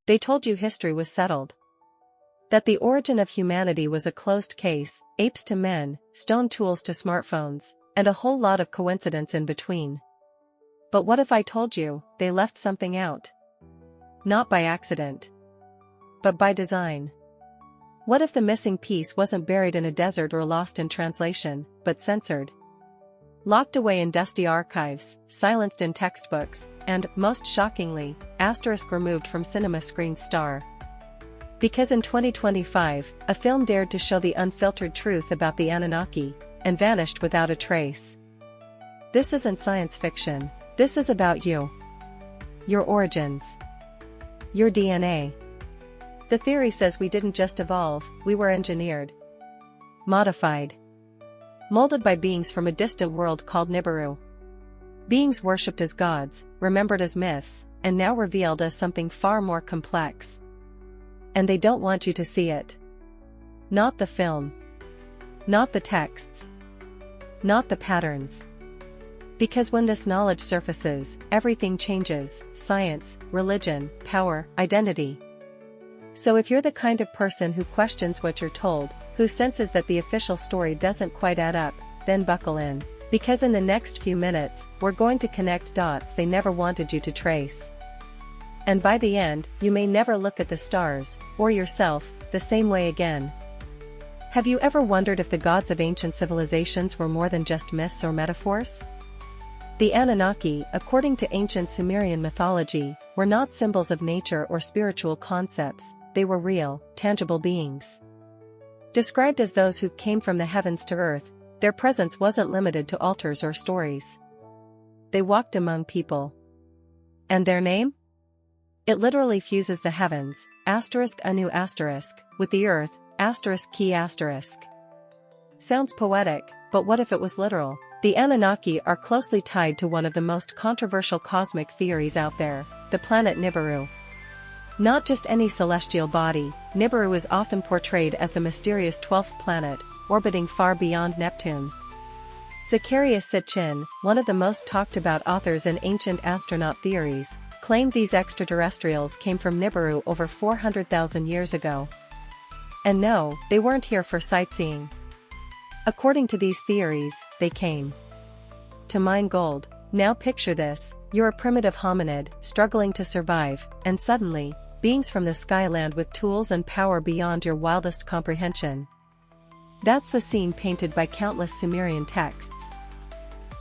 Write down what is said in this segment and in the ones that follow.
They told you history was settled. That the origin of humanity was a closed case, apes to men, stone tools to smartphones, and a whole lot of coincidence in between. But what if I told you, they left something out? Not by accident, but by design. What if the missing piece wasn't buried in a desert or lost in translation, but censored? Locked away in dusty archives, silenced in textbooks, and, most shockingly, asterisk removed from cinema screen star. Because in 2025, a film dared to show the unfiltered truth about the Anunnaki, and vanished without a trace. This isn't science fiction, this is about you. Your origins. Your DNA. The theory says we didn't just evolve, we were engineered. Modified. Molded by beings from a distant world called Nibiru. Beings worshipped as gods, remembered as myths, and now revealed as something far more complex. And they don't want you to see it. Not the film. Not the texts. Not the patterns. Because when this knowledge surfaces, everything changes: science, religion, power, identity. So if you're the kind of person who questions what you're told, who senses that the official story doesn't quite add up, then buckle in. Because in the next few minutes, we're going to connect dots they never wanted you to trace. And by the end, you may never look at the stars, or yourself, the same way again. Have you ever wondered if the gods of ancient civilizations were more than just myths or metaphors? The Anunnaki, according to ancient Sumerian mythology, were not symbols of nature or spiritual concepts, they were real, tangible beings. Described as those who came from the heavens to earth, their presence wasn't limited to altars or stories. They walked among people. And their name? It literally fuses the heavens, *Anu*, with the earth, *Ki*. Sounds poetic, but what if it was literal? The Anunnaki are closely tied to one of the most controversial cosmic theories out there, the planet Nibiru. Not just any celestial body, Nibiru is often portrayed as the mysterious 12th planet, orbiting far beyond Neptune. Zecharia Sitchin, one of the most talked about authors in Ancient Astronaut theories, claimed these extraterrestrials came from Nibiru over 400,000 years ago. And no, they weren't here for sightseeing. According to these theories, they came to mine gold. Now picture this: you're a primitive hominid, struggling to survive, and suddenly, beings from the sky land with tools and power beyond your wildest comprehension. That's the scene painted by countless Sumerian texts.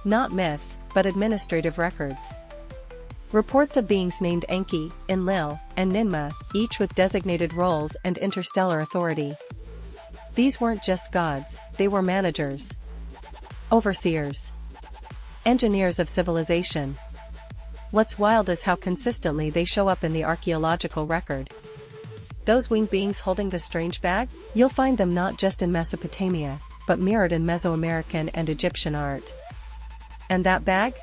Not myths, but administrative records. Reports of beings named Enki, Enlil, and Ninmah, each with designated roles and interstellar authority. These weren't just gods, they were managers, overseers, engineers of civilization. What's wild is how consistently they show up in the archaeological record. Those winged beings holding the strange bag? You'll find them not just in Mesopotamia, but mirrored in Mesoamerican and Egyptian art. And that bag?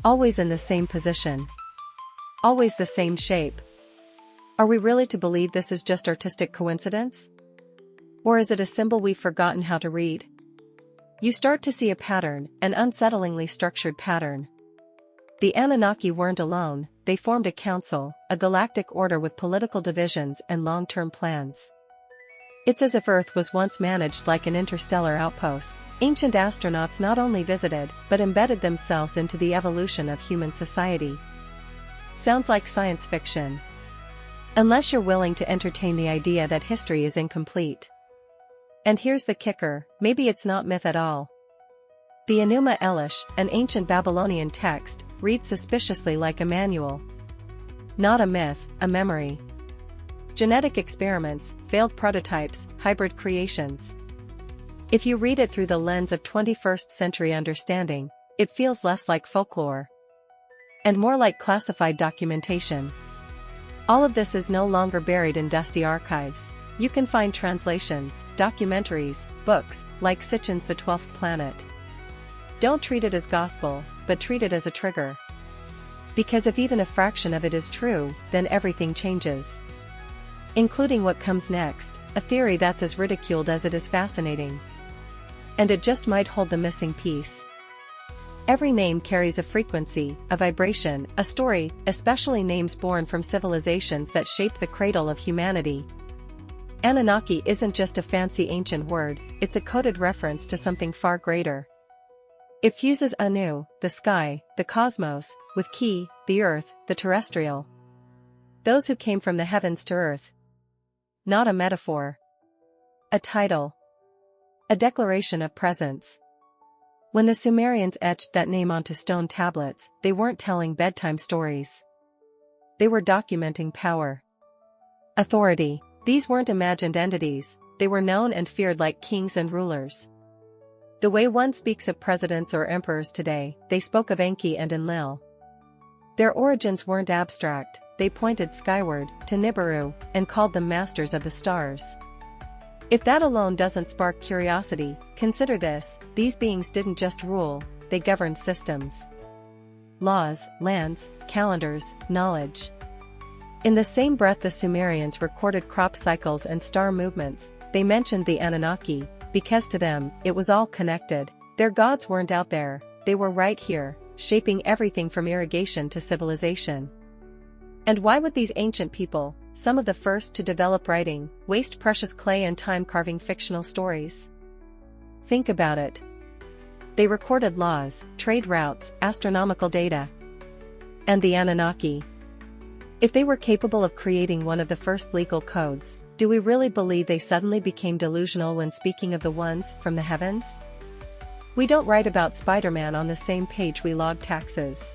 Always in the same position. Always the same shape. Are we really to believe this is just artistic coincidence? Or is it a symbol we've forgotten how to read? You start to see a pattern, an unsettlingly structured pattern. The Anunnaki weren't alone, they formed a council, a galactic order with political divisions and long-term plans. It's as if Earth was once managed like an interstellar outpost. Ancient astronauts not only visited, but embedded themselves into the evolution of human society. Sounds like science fiction. Unless you're willing to entertain the idea that history is incomplete. And here's the kicker: maybe it's not myth at all. The Enuma Elish, an ancient Babylonian text, reads suspiciously like a manual. Not a myth, a memory. Genetic experiments, failed prototypes, hybrid creations. If you read it through the lens of 21st century understanding, it feels less like folklore and more like classified documentation. All of this is no longer buried in dusty archives. You can find translations, documentaries, books, like Sitchin's The 12th Planet. Don't treat it as gospel, but treat it as a trigger. Because if even a fraction of it is true, then everything changes. Including what comes next, a theory that's as ridiculed as it is fascinating. And it just might hold the missing piece. Every name carries a frequency, a vibration, a story, especially names born from civilizations that shaped the cradle of humanity. Anunnaki isn't just a fancy ancient word, it's a coded reference to something far greater. It fuses Anu, the sky, the cosmos, with Ki, the earth, the terrestrial. Those who came from the heavens to earth. Not a metaphor. A title. A declaration of presence. When the Sumerians etched that name onto stone tablets, they weren't telling bedtime stories. They were documenting power. Authority. These weren't imagined entities, they were known and feared like kings and rulers. The way one speaks of presidents or emperors today, they spoke of Enki and Enlil. Their origins weren't abstract, they pointed skyward, to Nibiru, and called them masters of the stars. If that alone doesn't spark curiosity, consider this: these beings didn't just rule, they governed systems. Laws, lands, calendars, knowledge. In the same breath the Sumerians recorded crop cycles and star movements, they mentioned the Anunnaki, because to them, it was all connected. Their gods weren't out there, they were right here, shaping everything from irrigation to civilization. And why would these ancient people, some of the first to develop writing, waste precious clay and time carving fictional stories? Think about it. They recorded laws, trade routes, astronomical data. And the Anunnaki. If they were capable of creating one of the first legal codes, do we really believe they suddenly became delusional when speaking of the ones from the heavens? We don't write about Spider-Man on the same page we log taxes.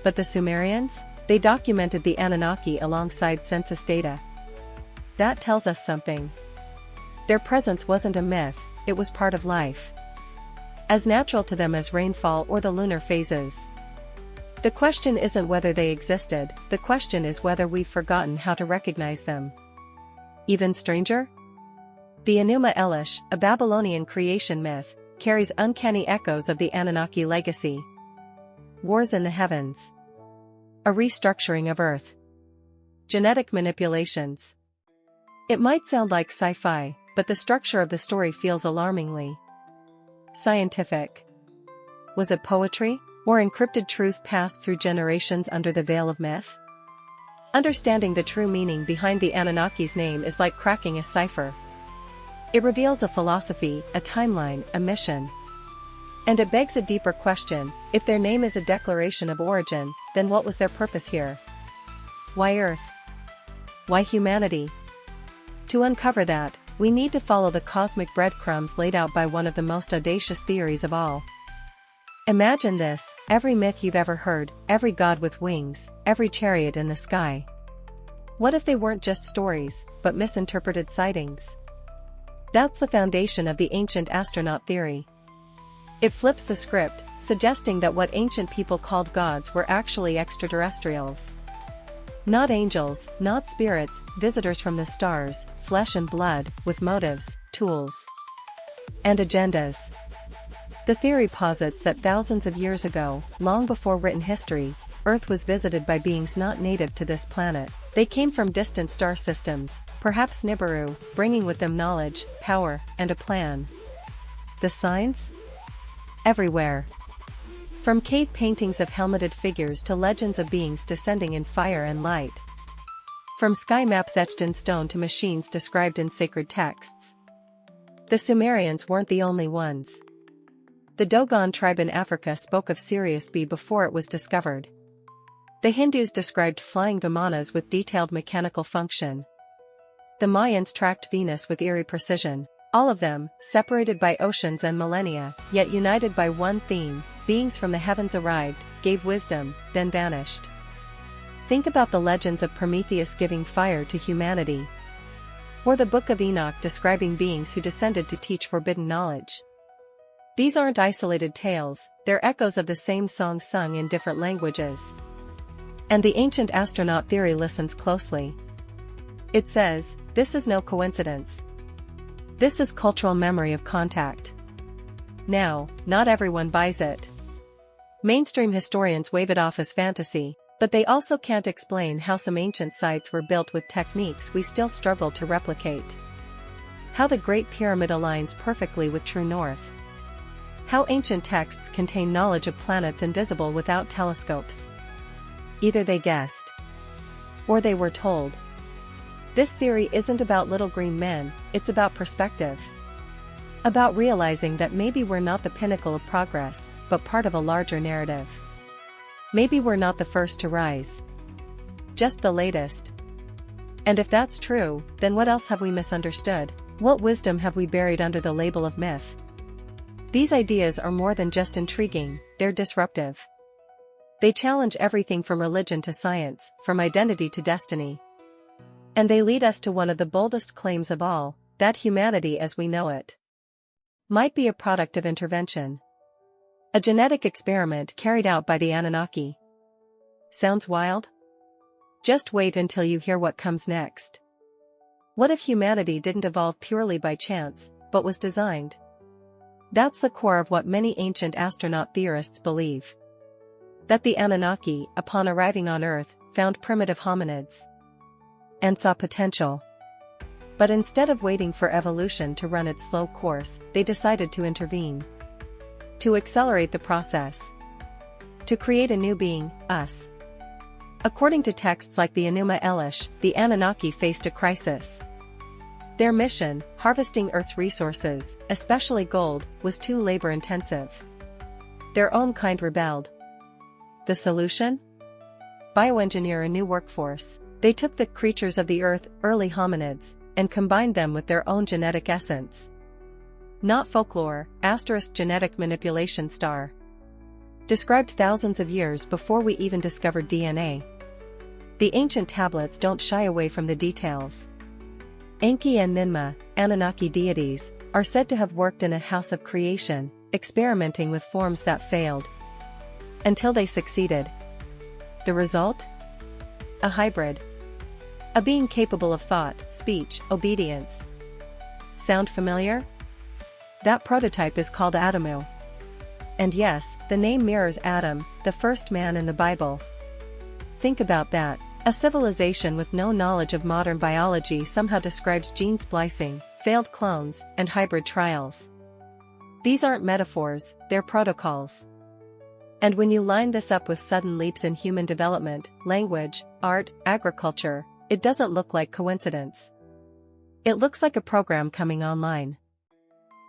But the Sumerians? They documented the Anunnaki alongside census data. That tells us something. Their presence wasn't a myth, it was part of life. As natural to them as rainfall or the lunar phases. The question isn't whether they existed, the question is whether we've forgotten how to recognize them. Even stranger? The Enuma Elish, a Babylonian creation myth, carries uncanny echoes of the Anunnaki legacy. Wars in the heavens. A restructuring of Earth. Genetic manipulations. It might sound like sci-fi, but the structure of the story feels alarmingly scientific. Was it poetry, or encrypted truth passed through generations under the veil of myth? Understanding the true meaning behind the Anunnaki's name is like cracking a cipher. It reveals a philosophy, a timeline, a mission. And it begs a deeper question: if their name is a declaration of origin, then what was their purpose here? Why Earth? Why humanity? To uncover that, we need to follow the cosmic breadcrumbs laid out by one of the most audacious theories of all. Imagine this: every myth you've ever heard, every god with wings, every chariot in the sky. What if they weren't just stories, but misinterpreted sightings? That's the foundation of the Ancient Astronaut theory. It flips the script, suggesting that what ancient people called gods were actually extraterrestrials. Not angels, not spirits, visitors from the stars, flesh and blood, with motives, tools, and agendas. The theory posits that thousands of years ago, long before written history, Earth was visited by beings not native to this planet. They came from distant star systems, perhaps Nibiru, bringing with them knowledge, power, and a plan. The signs? Everywhere. From cave paintings of helmeted figures to legends of beings descending in fire and light. From sky maps etched in stone to machines described in sacred texts. The Sumerians weren't the only ones. The Dogon tribe in Africa spoke of Sirius B before it was discovered. The Hindus described flying vimanas with detailed mechanical function. The Mayans tracked Venus with eerie precision. All of them, separated by oceans and millennia, yet united by one theme: beings from the heavens arrived, gave wisdom, then vanished. Think about the legends of Prometheus giving fire to humanity. Or the Book of Enoch describing beings who descended to teach forbidden knowledge. These aren't isolated tales, they're echoes of the same song sung in different languages. And the Ancient Astronaut theory listens closely. It says, this is no coincidence. This is cultural memory of contact. Now, not everyone buys it. Mainstream historians wave it off as fantasy, but they also can't explain how some ancient sites were built with techniques we still struggle to replicate. How the Great Pyramid aligns perfectly with true north. How ancient texts contain knowledge of planets invisible without telescopes. Either they guessed, or they were told. This theory isn't about little green men, it's about perspective. About realizing that maybe we're not the pinnacle of progress, but part of a larger narrative. Maybe we're not the first to rise, just the latest. And if that's true, then what else have we misunderstood? What wisdom have we buried under the label of myth? These ideas are more than just intriguing, they're disruptive. They challenge everything from religion to science, from identity to destiny. And they lead us to one of the boldest claims of all, that humanity as we know it might be a product of intervention. A genetic experiment carried out by the Anunnaki. Sounds wild? Just wait until you hear what comes next. What if humanity didn't evolve purely by chance, but was designed? That's the core of what many ancient astronaut theorists believe. That the Anunnaki, upon arriving on Earth, found primitive hominids and saw potential. But instead of waiting for evolution to run its slow course, they decided to intervene. To accelerate the process. To create a new being, us. According to texts like the Enuma Elish, the Anunnaki faced a crisis. Their mission, harvesting Earth's resources, especially gold, was too labor-intensive. Their own kind rebelled. The solution? Bioengineer a new workforce. They took the creatures of the Earth, early hominids, and combined them with their own genetic essence. Not folklore, genetic manipulation star. Described thousands of years before we even discovered DNA. The ancient tablets don't shy away from the details. Enki and Ninmah, Anunnaki deities, are said to have worked in a house of creation, experimenting with forms that failed. Until they succeeded. The result? A hybrid. A being capable of thought, speech, obedience. Sound familiar? That prototype is called Adamu. And yes, the name mirrors Adam, the first man in the Bible. Think about that. A civilization with no knowledge of modern biology somehow describes gene splicing, failed clones, and hybrid trials. These aren't metaphors, they're protocols. And when you line this up with sudden leaps in human development, language, art, agriculture, it doesn't look like coincidence. It looks like a program coming online.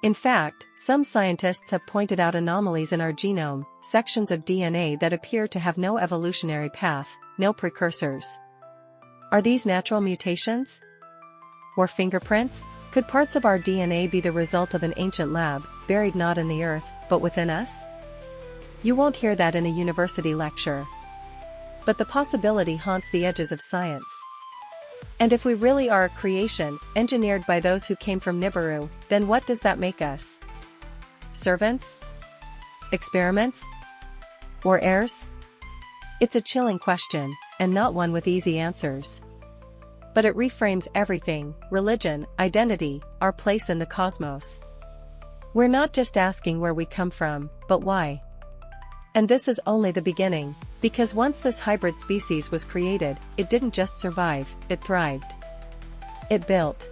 In fact, some scientists have pointed out anomalies in our genome, sections of DNA that appear to have no evolutionary path, no precursors. Are these natural mutations? Or fingerprints? Could parts of our DNA be the result of an ancient lab, buried not in the earth, but within us? You won't hear that in a university lecture. But the possibility haunts the edges of science. And if we really are a creation, engineered by those who came from Nibiru, then what does that make us? Servants? Experiments? Or heirs? It's a chilling question, and not one with easy answers. But it reframes everything: religion, identity, our place in the cosmos. We're not just asking where we come from, but why. And this is only the beginning, because once this hybrid species was created, it didn't just survive, it thrived. It built.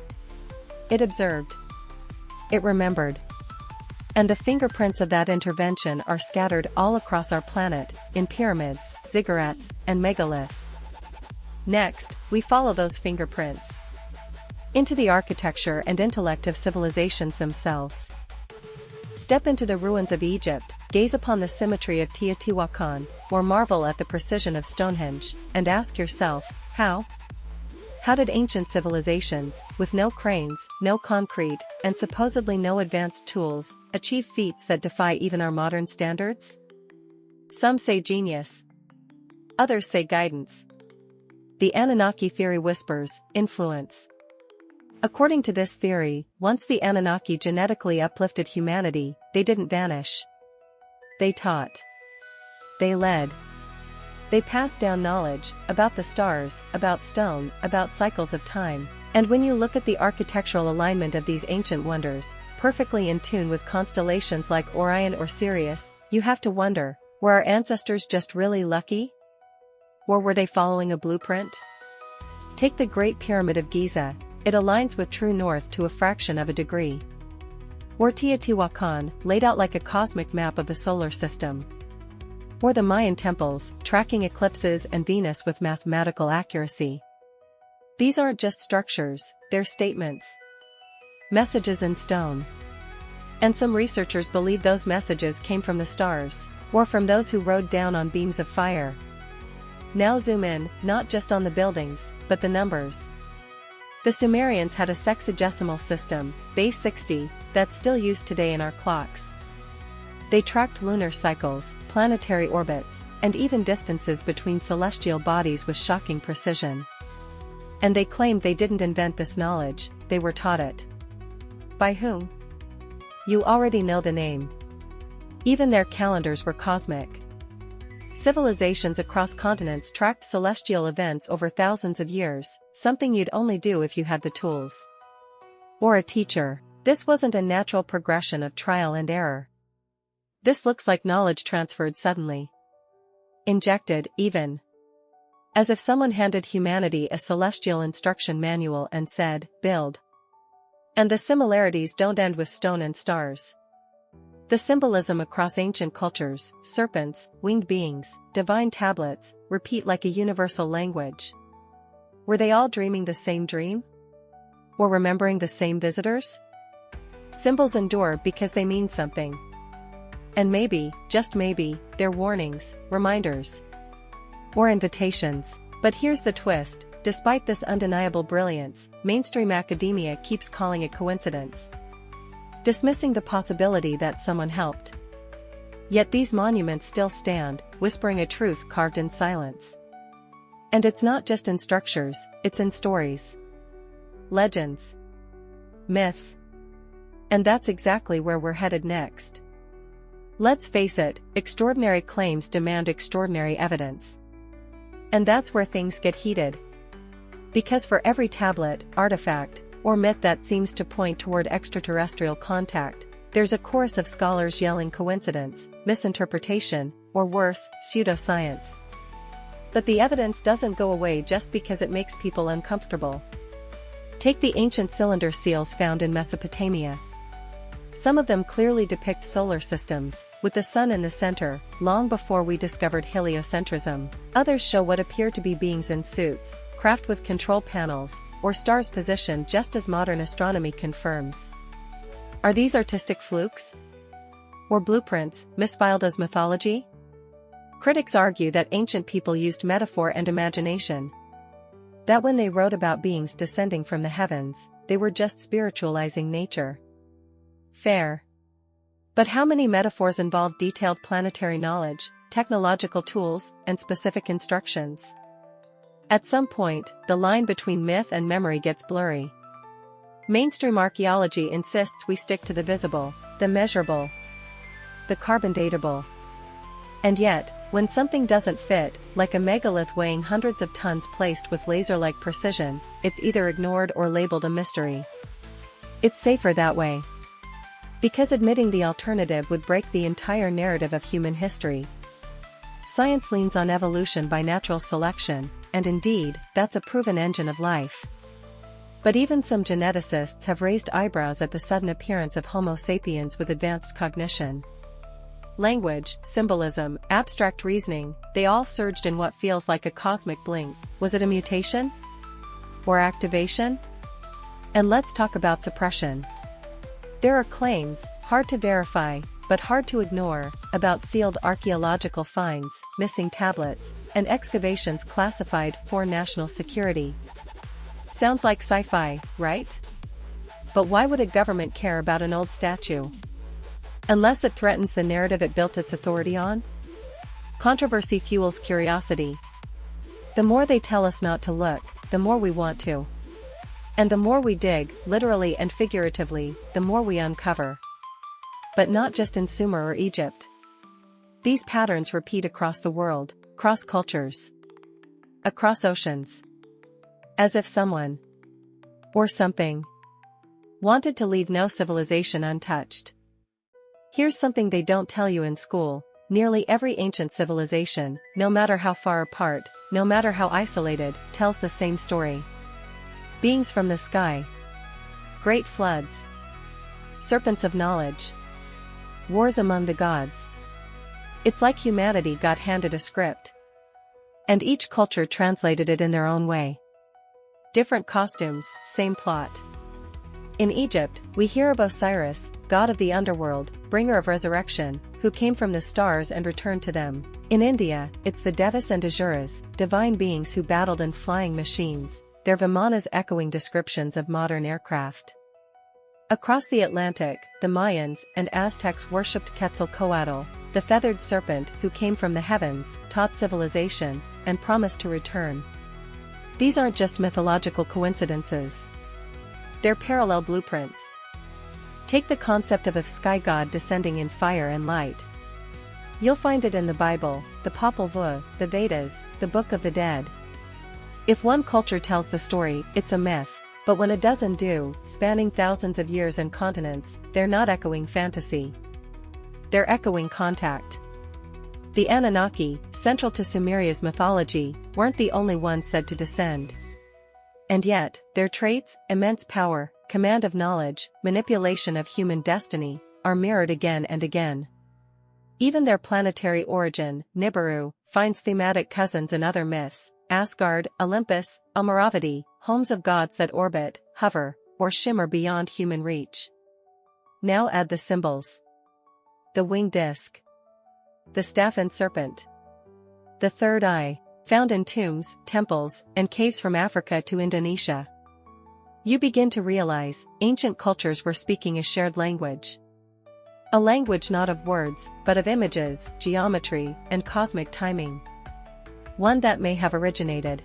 It observed. It remembered. And the fingerprints of that intervention are scattered all across our planet, in pyramids, ziggurats, and megaliths. Next, we follow those fingerprints into the architecture and intellect of civilizations themselves. Step into the ruins of Egypt, gaze upon the symmetry of Teotihuacan, or marvel at the precision of Stonehenge, and ask yourself, how? How did ancient civilizations, with no cranes, no concrete, and supposedly no advanced tools, achieve feats that defy even our modern standards? Some say genius. Others say guidance. The Anunnaki theory whispers, influence. According to this theory, once the Anunnaki genetically uplifted humanity, they didn't vanish. They taught. They led. They passed down knowledge, about the stars, about stone, about cycles of time. And when you look at the architectural alignment of these ancient wonders, perfectly in tune with constellations like Orion or Sirius, you have to wonder, were our ancestors just really lucky? Or were they following a blueprint? Take the Great Pyramid of Giza. It aligns with true north to a fraction of a degree. Or Teotihuacan, laid out like a cosmic map of the solar system. Or the Mayan temples, tracking eclipses and Venus with mathematical accuracy. These aren't just structures, they're statements. Messages in stone. And some researchers believe those messages came from the stars, or from those who rode down on beams of fire. Now zoom in, not just on the buildings, but the numbers. The Sumerians had a sexagesimal system, base 60, that's still used today in our clocks. They tracked lunar cycles, planetary orbits, and even distances between celestial bodies with shocking precision. And they claimed they didn't invent this knowledge, they were taught it. By whom? You already know the name. Even their calendars were cosmic. Civilizations across continents tracked celestial events over thousands of years, something you'd only do if you had the tools. Or a teacher. This wasn't a natural progression of trial and error. This looks like knowledge transferred suddenly. Injected, even. As if someone handed humanity a celestial instruction manual and said, build. And the similarities don't end with stone and stars. The symbolism across ancient cultures, serpents, winged beings, divine tablets, repeat like a universal language. Were they all dreaming the same dream? Or remembering the same visitors? Symbols endure because they mean something. And maybe, just maybe, they're warnings, reminders, or invitations. But here's the twist. Despite this undeniable brilliance, mainstream academia keeps calling it coincidence, dismissing the possibility that someone helped. Yet these monuments still stand, whispering a truth carved in silence. And it's not just in structures, it's in stories, legends, myths. And that's exactly where we're headed next. Let's face it, extraordinary claims demand extraordinary evidence. And that's where things get heated. Because for every tablet, artifact, or myth that seems to point toward extraterrestrial contact, there's a chorus of scholars yelling coincidence, misinterpretation, or worse, pseudoscience. But the evidence doesn't go away just because it makes people uncomfortable. Take the ancient cylinder seals found in Mesopotamia. Some of them clearly depict solar systems, with the sun in the center, long before we discovered heliocentrism. Others show what appear to be beings in suits, craft with control panels, or stars positioned just as modern astronomy confirms. Are these artistic flukes? Or blueprints, misfiled as mythology? Critics argue that ancient people used metaphor and imagination. That when they wrote about beings descending from the heavens, they were just spiritualizing nature. Fair. But how many metaphors involve detailed planetary knowledge, technological tools, and specific instructions? At some point, the line between myth and memory gets blurry. Mainstream archaeology insists we stick to the visible, the measurable, the carbon datable. And yet, when something doesn't fit, like a megalith weighing hundreds of tons placed with laser-like precision, it's either ignored or labeled a mystery. It's safer that way. Because admitting the alternative would break the entire narrative of human history. Science leans on evolution by natural selection, and indeed, that's a proven engine of life. But even some geneticists have raised eyebrows at the sudden appearance of Homo sapiens with advanced cognition. Language, symbolism, abstract reasoning, they all surged in what feels like a cosmic blink. Was it a mutation? Or activation? And let's talk about suppression. There are claims, hard to verify, but hard to ignore, about sealed archaeological finds, missing tablets, and excavations classified for national security. Sounds like sci-fi, right? But why would a government care about an old statue? Unless it threatens the narrative it built its authority on? Controversy fuels curiosity. The more they tell us not to look, the more we want to. And the more we dig, literally and figuratively, the more we uncover. But not just in Sumer or Egypt. These patterns repeat across the world, across cultures, across oceans. As if someone, or something, wanted to leave no civilization untouched. Here's something they don't tell you in school: nearly every ancient civilization, no matter how far apart, no matter how isolated, tells the same story. Beings from the sky. Great floods. serpents of knowledge, wars among the gods. It's like humanity got handed a script, and each culture translated it in their own way. Different costumes, same plot. In Egypt, we hear of Osiris, god of the underworld, bringer of resurrection, who came from the stars and returned to them. In India, it's the Devas and Asuras, divine beings who battled in flying machines, their Vimanas echoing descriptions of modern aircraft. Across the Atlantic, the Mayans and Aztecs worshipped Quetzalcoatl, the feathered serpent who came from the heavens, taught civilization, and promised to return. These aren't just mythological coincidences. They're parallel blueprints. Take the concept of a sky god descending in fire and light. You'll find it in the Bible, the Popol Vuh, the Vedas, the Book of the Dead. If one culture tells the story, it's a myth, but when a dozen do, spanning thousands of years and continents, they're not echoing fantasy. They're echoing contact. The Anunnaki, central to Sumeria's mythology, weren't the only ones said to descend. And yet, their traits, immense power, command of knowledge, manipulation of human destiny, are mirrored again and again. Even their planetary origin, Nibiru, finds thematic cousins in other myths: Asgard, Olympus, Amaravati, homes of gods that orbit, hover, or shimmer beyond human reach. Now add the symbols. The winged disc, the staff and serpent, the third eye, found in tombs, temples, and caves from Africa to Indonesia. You begin to realize, ancient cultures were speaking a shared language. A language not of words, but of images, geometry, and cosmic timing. One that may have originated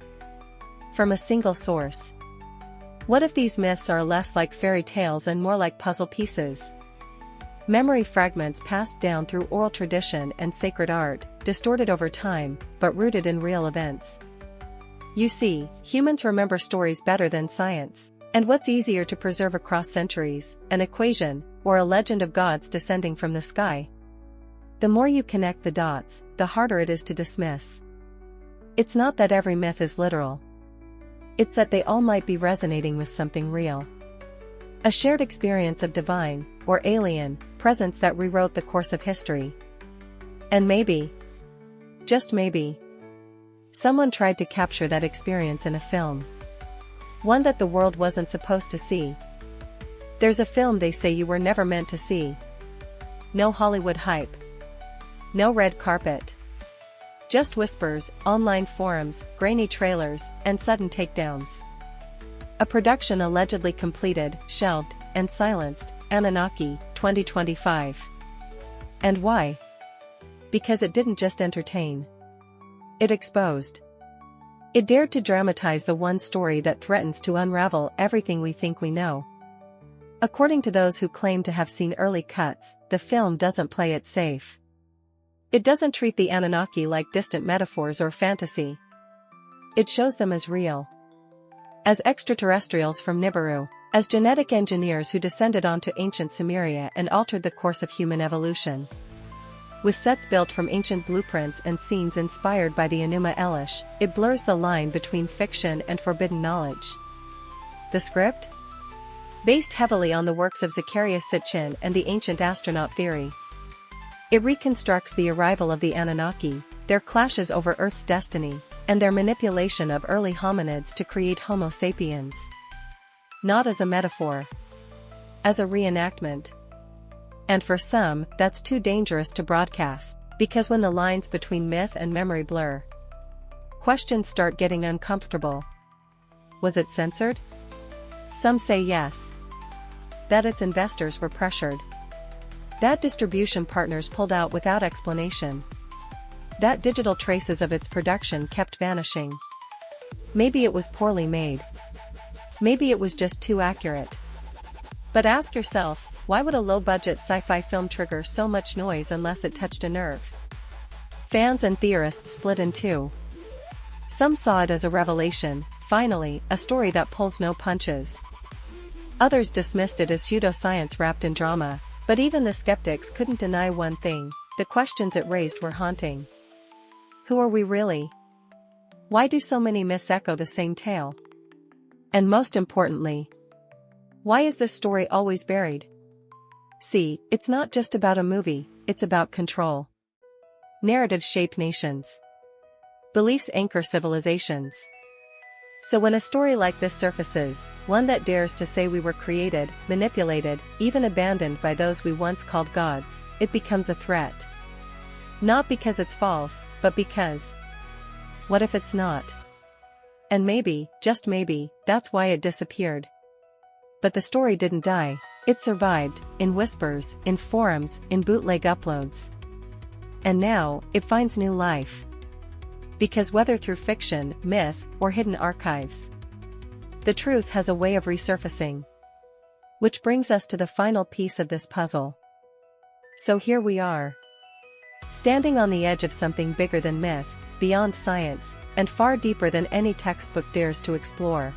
from a single source. What if these myths are less like fairy tales and more like puzzle pieces? Memory fragments passed down through oral tradition and sacred art, distorted over time, but rooted in real events. You see, humans remember stories better than science. And what's easier to preserve across centuries, an equation, or a legend of gods descending from the sky? The more you connect the dots, the harder it is to dismiss. It's not that every myth is literal. It's that they all might be resonating with something real. A shared experience of divine, or alien, presence that rewrote the course of history. And maybe, just maybe, someone tried to capture that experience in a film. One that the world wasn't supposed to see. There's a film they say you were never meant to see. No Hollywood hype. No red carpet. Just whispers, online forums, grainy trailers, and sudden takedowns. A production allegedly completed, shelved, and silenced, Anunnaki, 2025. And why? Because it didn't just entertain. It exposed. It dared to dramatize the one story that threatens to unravel everything we think we know. According to those who claim to have seen early cuts, the film doesn't play it safe. It doesn't treat the Anunnaki like distant metaphors or fantasy. It shows them as real. As extraterrestrials from Nibiru, as genetic engineers who descended onto ancient Suméria and altered the course of human evolution. With sets built from ancient blueprints and scenes inspired by the Enuma Elish, it blurs the line between fiction and forbidden knowledge. The script? Based heavily on the works of Zecharia Sitchin and the Ancient Astronaut theory. It reconstructs the arrival of the Anunnaki, their clashes over Earth's destiny, and their manipulation of early hominids to create Homo sapiens. Not as a metaphor. As a reenactment. And for some, that's too dangerous to broadcast, because when the lines between myth and memory blur, questions start getting uncomfortable. Was it censored? Some say yes. That its investors were pressured. That distribution partners pulled out without explanation. That digital traces of its production kept vanishing. Maybe it was poorly made. Maybe it was just too accurate. But ask yourself, why would a low-budget sci-fi film trigger so much noise unless it touched a nerve? Fans and theorists split in two. Some saw it as a revelation, finally, a story that pulls no punches. Others dismissed it as pseudoscience wrapped in drama, but even the skeptics couldn't deny one thing: the questions it raised were haunting. Who are we really? Why do so many myths echo the same tale? And most importantly, why is this story always buried? See, it's not just about a movie, it's about control. Narratives shape nations. Beliefs anchor civilizations. So when a story like this surfaces, one that dares to say we were created, manipulated, even abandoned by those we once called gods, it becomes a threat. Not because it's false, but because, what if it's not? And maybe, just maybe, that's why it disappeared. But the story didn't die. It survived, in whispers, in forums, in bootleg uploads. And now, it finds new life. Because whether through fiction, myth, or hidden archives, the truth has a way of resurfacing. Which brings us to the final piece of this puzzle. So here we are. Standing on the edge of something bigger than myth, beyond science, and far deeper than any textbook dares to explore.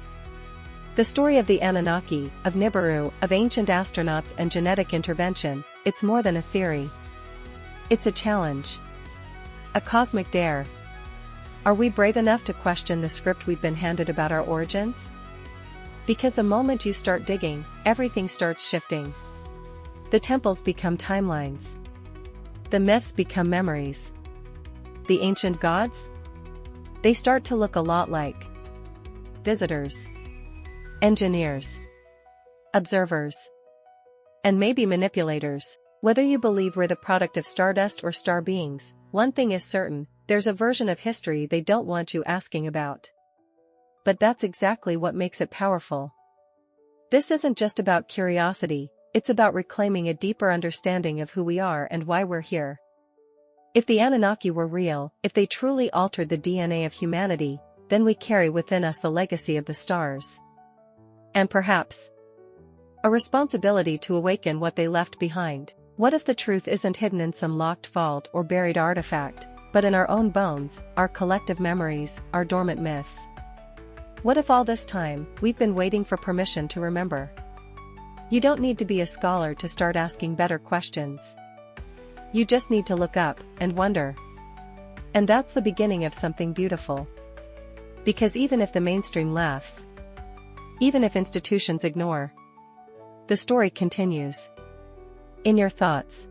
The story of the Anunnaki, of Nibiru, of ancient astronauts and genetic intervention, it's more than a theory. It's a challenge. A cosmic dare. Are we brave enough to question the script we've been handed about our origins? Because the moment you start digging, everything starts shifting. The temples become timelines. The myths become memories. The ancient gods? They start to look a lot like visitors, engineers, observers, and maybe manipulators. Whether you believe we're the product of stardust or star beings, one thing is certain, there's a version of history they don't want you asking about. But that's exactly what makes it powerful. This isn't just about curiosity, it's about reclaiming a deeper understanding of who we are and why we're here. If the Anunnaki were real, if they truly altered the DNA of humanity, then we carry within us the legacy of the stars. And perhaps a responsibility to awaken what they left behind. What if the truth isn't hidden in some locked vault or buried artifact, but in our own bones, our collective memories, our dormant myths? What if all this time, we've been waiting for permission to remember? You don't need to be a scholar to start asking better questions. You just need to look up and wonder. And that's the beginning of something beautiful. Because even if the mainstream laughs, even if institutions ignore, the story continues. In your thoughts.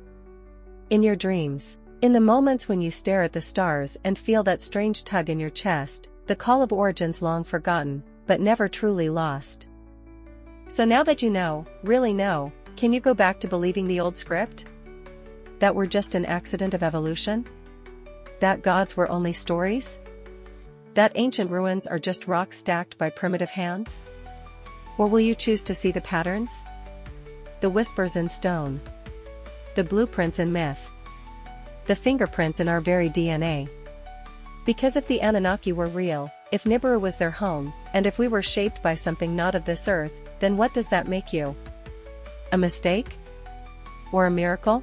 In your dreams. In the moments when you stare at the stars and feel that strange tug in your chest, the call of origins long forgotten, but never truly lost. So now that you know, really know, can you go back to believing the old script? That we're just an accident of evolution? That gods were only stories? That ancient ruins are just rocks stacked by primitive hands? Or will you choose to see the patterns? The whispers in stone. The blueprints in myth. The fingerprints in our very DNA. Because if the Anunnaki were real, if Nibiru was their home, and if we were shaped by something not of this earth, then what does that make you? A mistake? Or a miracle?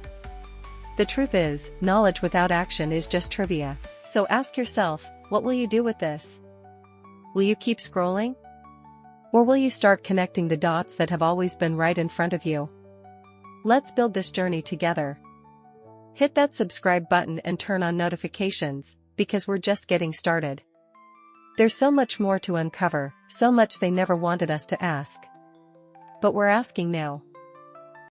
The truth is, knowledge without action is just trivia. So ask yourself, what will you do with this? Will you keep scrolling? Or will you start connecting the dots that have always been right in front of you? Let's build this journey together. Hit that subscribe button and turn on notifications, because we're just getting started. There's so much more to uncover, so much they never wanted us to ask. But we're asking now.